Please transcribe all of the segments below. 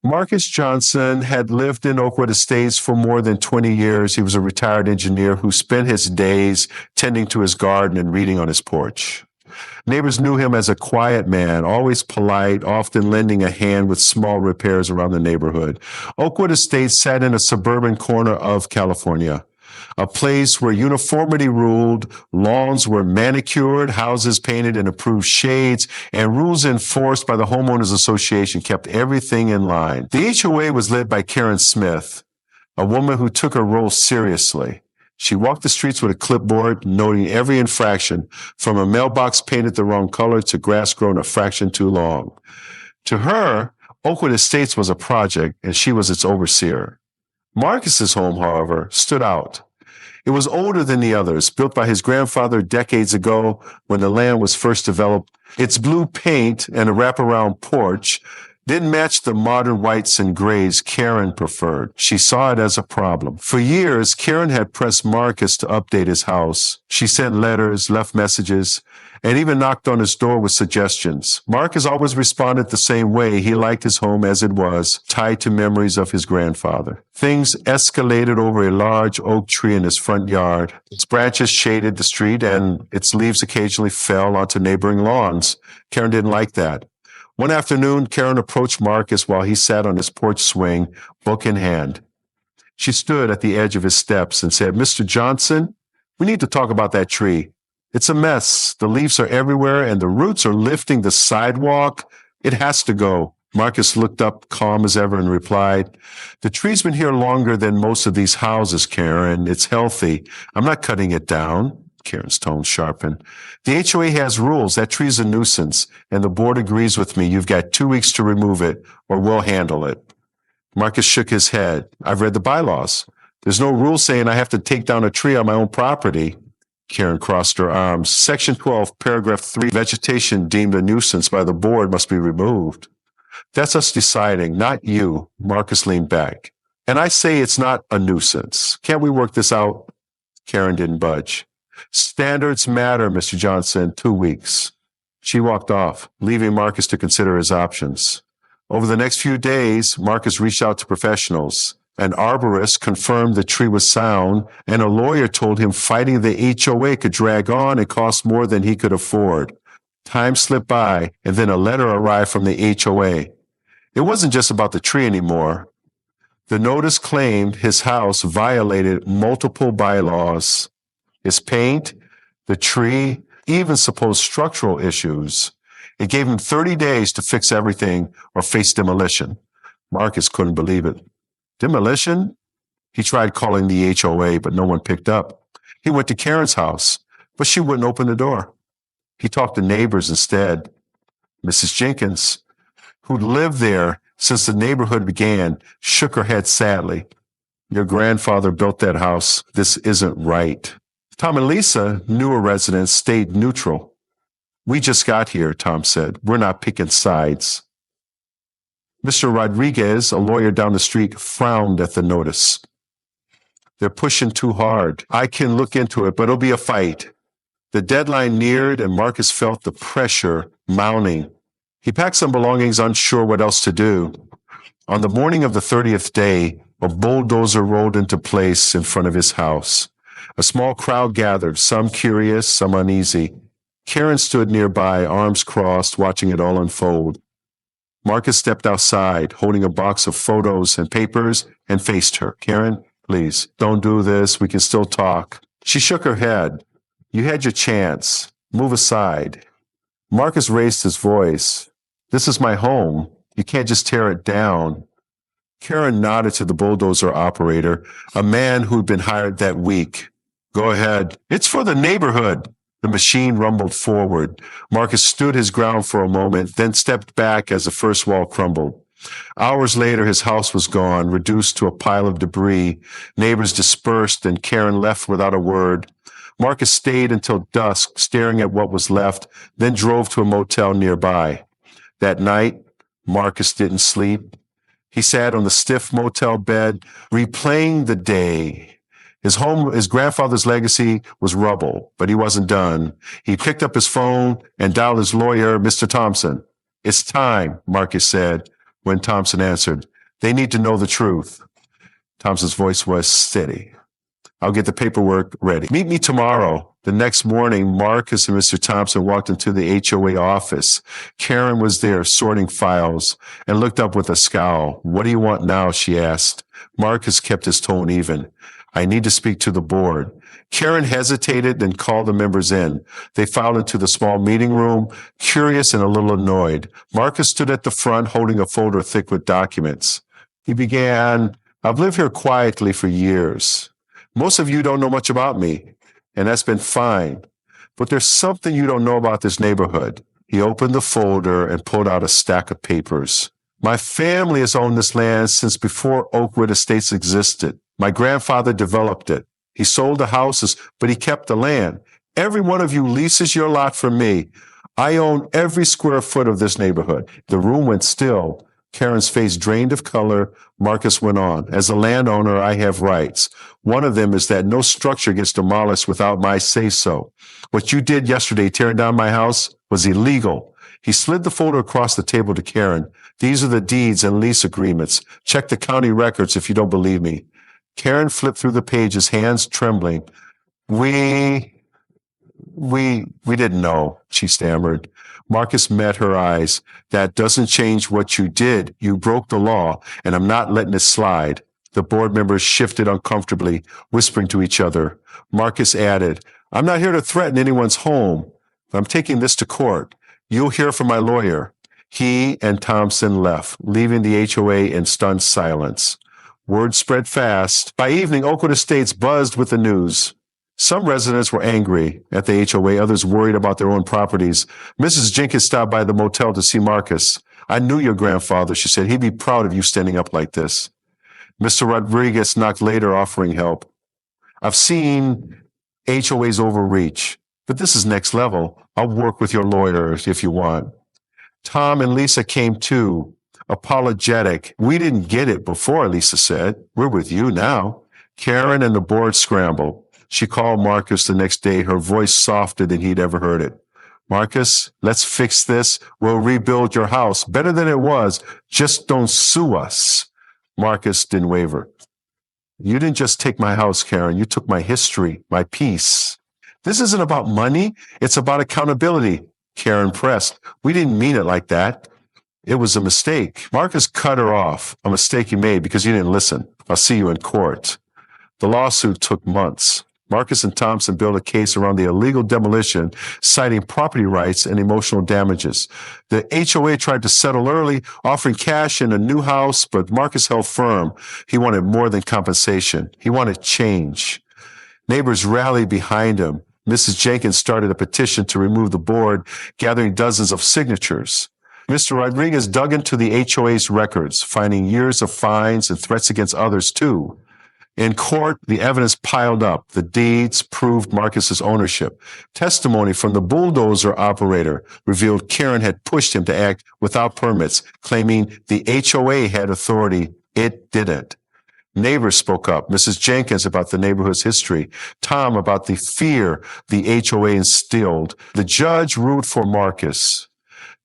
Marcus Johnson had lived in Oakwood Estates for more than 20 years. He was a retired engineer who spent his days tending to his garden and reading on his porch. Neighbors knew him as a quiet man, always polite, often lending a hand with small repairs around the neighborhood. Oakwood Estates sat in a suburban corner of California, a place where uniformity ruled, lawns were manicured, houses painted in approved shades, and rules enforced by the Homeowners Association kept everything in line. The HOA was led by Karen Smith, a woman who took her role seriously. She walked the streets with a clipboard, noting every infraction, from a mailbox painted the wrong color to grass grown a fraction too long. To her, Oakwood Estates was a project, and she was its overseer. Marcus's home, however, stood out. It was older than the others, built by his grandfather decades ago when the land was first developed. Its blue paint and a wraparound porch didn't match the modern whites and grays Karen preferred. She saw it as a problem. For years, Karen had pressed Marcus to update his house. She sent letters, left messages, and even knocked on his door with suggestions. Marcus always responded the same way. He liked his home as it was, tied to memories of his grandfather. Things escalated over a large oak tree in his front yard. Its branches shaded the street, and its leaves occasionally fell onto neighboring lawns. Karen didn't like that. One afternoon, Karen approached Marcus while he sat on his porch swing, book in hand. She stood at the edge of his steps and said, "Mr. Johnson, we need to talk about that tree. It's a mess. The leaves are everywhere and the roots are lifting the sidewalk. It has to go." Marcus looked up calm as ever and replied, "The tree's been here longer than most of these houses, Karen. It's healthy. I'm not cutting it down." Karen's tone sharpened. "The HOA has rules. That tree's a nuisance, and the board agrees with me. You've got 2 weeks to remove it, or we'll handle it." Marcus shook his head. "I've read the bylaws. There's no rule saying I have to take down a tree on my own property." Karen crossed her arms. "Section 12, paragraph 3, vegetation deemed a nuisance by the board must be removed." "That's us deciding, not you." Marcus leaned back. "And I say it's not a nuisance. Can't we work this out?" Karen didn't budge. "Standards matter, Mr. Johnson. 2 weeks." She walked off, leaving Marcus to consider his options. Over the next few days, Marcus reached out to professionals. An arborist confirmed the tree was sound, and a lawyer told him fighting the HOA could drag on and cost more than he could afford. Time slipped by, and then a letter arrived from the HOA. It wasn't just about the tree anymore. The notice claimed his house violated multiple bylaws. His paint, the tree, even supposed structural issues. It gave him 30 days to fix everything or face demolition. Marcus couldn't believe it. Demolition? He tried calling the HOA, but no one picked up. He went to Karen's house, but she wouldn't open the door. He talked to neighbors instead. Mrs. Jenkins, who'd lived there since the neighborhood began, shook her head sadly. "Your grandfather built that house. This isn't right." Tom and Lisa, newer residents, stayed neutral. "We just got here," Tom said. "We're not picking sides." Mr. Rodriguez, a lawyer down the street, frowned at the notice. "They're pushing too hard. I can look into it, but it'll be a fight." The deadline neared, and Marcus felt the pressure mounting. He packed some belongings, unsure what else to do. On the morning of the 30th day, a bulldozer rolled into place in front of his house. A small crowd gathered, some curious, some uneasy. Karen stood nearby, arms crossed, watching it all unfold. Marcus stepped outside, holding a box of photos and papers, and faced her. "Karen, please, don't do this. We can still talk." She shook her head. "You had your chance. Move aside." Marcus raised his voice. "This is my home. You can't just tear it down." Karen nodded to the bulldozer operator, a man who'd been hired that week. "Go ahead. It's for the neighborhood." The machine rumbled forward. Marcus stood his ground for a moment, then stepped back as the first wall crumbled. Hours later, his house was gone, reduced to a pile of debris. Neighbors dispersed, and Karen left without a word. Marcus stayed until dusk, staring at what was left, then drove to a motel nearby. That night, Marcus didn't sleep. He sat on the stiff motel bed, replaying the day. His grandfather's legacy was rubble, but he wasn't done. He picked up his phone and dialed his lawyer, Mr. Thompson. "It's time," Marcus said. when Thompson answered, "They need to know the truth." Thompson's voice was steady. "I'll get the paperwork ready. Meet me tomorrow." The next morning, Marcus and Mr. Thompson walked into the HOA office. Karen was there sorting files and looked up with a scowl. "What do you want now?" she asked. Marcus kept his tone even. "I need to speak to the board." Karen hesitated, then called the members in. They filed into the small meeting room, curious and a little annoyed. Marcus stood at the front, holding a folder thick with documents. He began, "I've lived here quietly for years. Most of you don't know much about me, and that's been fine. But there's something you don't know about this neighborhood." He opened the folder and pulled out a stack of papers. "My family has owned this land since before Oakwood Estates existed. My grandfather developed it. He sold the houses, but he kept the land. Every one of you leases your lot from me. I own every square foot of this neighborhood." The room went still. Karen's face drained of color. Marcus went on, "As a landowner, I have rights. One of them is that no structure gets demolished without my say-so. What you did yesterday, tearing down my house, was illegal." He slid the folder across the table to Karen. "These are the deeds and lease agreements. Check the county records if you don't believe me." Karen flipped through the pages, hands trembling. We didn't know," she stammered. Marcus met her eyes. "That doesn't change what you did. You broke the law, and I'm not letting it slide." The board members shifted uncomfortably, whispering to each other. Marcus added, "I'm not here to threaten anyone's home, but I'm taking this to court. You'll hear from my lawyer." He and Thompson left, leaving the HOA in stunned silence. Word spread fast. By evening, Oakwood Estates buzzed with the news. Some residents were angry at the HOA, others worried about their own properties. Mrs. Jenkins stopped by the motel to see Marcus. "I knew your grandfather," she said. "He'd be proud of you standing up like this." Mr. Rodriguez knocked later, offering help. "I've seen HOAs overreach, but this is next level. I'll work with your lawyer if you want." Tom and Lisa came too, apologetic. "We didn't get it before," Lisa said. "We're with you now." Karen and the board scrambled. She called Marcus the next day, her voice softer than he'd ever heard it. "Marcus, let's fix this. We'll rebuild your house better than it was. Just don't sue us." Marcus didn't waver. "You didn't just take my house, Karen. You took my history, my peace. This isn't about money. It's about accountability." Karen pressed. "We didn't mean it like that. It was a mistake." Marcus cut her off. "A mistake you made because you didn't listen. I'll see you in court." The lawsuit took months. Marcus and Thompson built a case around the illegal demolition, citing property rights and emotional damages. The HOA tried to settle early, offering cash and a new house, but Marcus held firm. He wanted more than compensation. He wanted change. Neighbors rallied behind him. Mrs. Jenkins started a petition to remove the board, gathering dozens of signatures. Mr. Rodriguez dug into the HOA's records, finding years of fines and threats against others too. In court, the evidence piled up. The deeds proved Marcus's ownership. Testimony from the bulldozer operator revealed Karen had pushed him to act without permits, claiming the HOA had authority. It didn't. Neighbors spoke up. Mrs. Jenkins about the neighborhood's history. Tom about the fear the HOA instilled. The judge ruled for Marcus.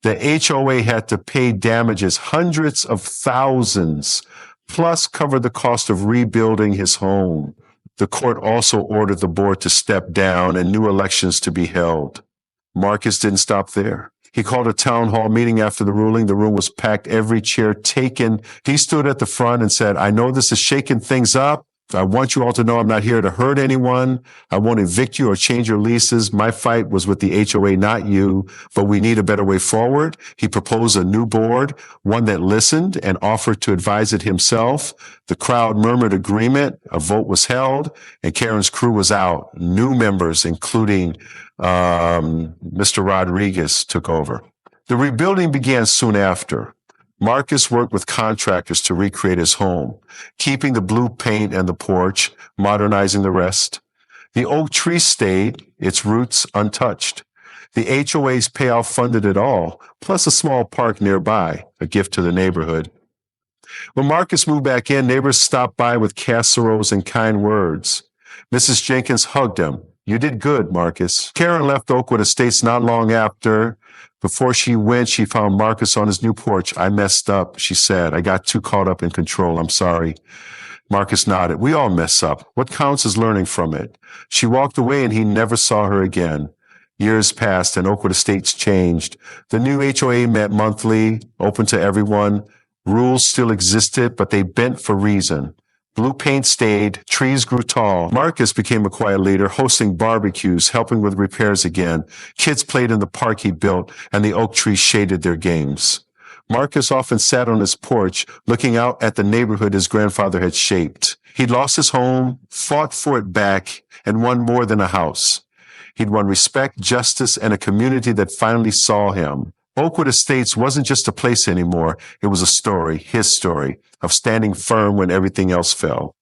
The HOA had to pay damages, hundreds of thousands, plus cover the cost of rebuilding his home. The court also ordered the board to step down and new elections to be held. Marcus didn't stop there. He called a town hall meeting after the ruling. The room was packed, every chair taken. He stood at the front and said, "I know this is shaking things up. I want you all to know I'm not here to hurt anyone. I won't evict you or change your leases. My fight was with the HOA, not you, but we need a better way forward." He proposed a new board, one that listened and offered to advise it himself. The crowd murmured agreement. A vote was held, and Karen's crew was out. New members, including Mr. Rodriguez, took over. The rebuilding began soon after. Marcus worked with contractors to recreate his home, keeping the blue paint and the porch, modernizing the rest. The oak tree stayed, its roots untouched. The HOA's payoff funded it all, plus a small park nearby, a gift to the neighborhood. When Marcus moved back in, neighbors stopped by with casseroles and kind words. Mrs. Jenkins hugged him. You did good, Marcus. Karen left Oakwood Estates not long after. Before she went, she found Marcus on his new porch. I messed up, she said. I got too caught up in control. I'm sorry. Marcus nodded. We all mess up. What counts is learning from it. She walked away and he never saw her again. Years passed and Oakwood Estates changed. The new HOA met monthly, open to everyone. Rules still existed, but they bent for reason. Blue paint stayed, trees grew tall. Marcus became a quiet leader, hosting barbecues, helping with repairs again. Kids played in the park he built, and the oak trees shaded their games. Marcus often sat on his porch, looking out at the neighborhood his grandfather had shaped. He'd lost his home, fought for it back, and won more than a house. He'd won respect, justice, and a community that finally saw him. Oakwood Estates wasn't just a place anymore. It was a story, his story, of standing firm when everything else fell.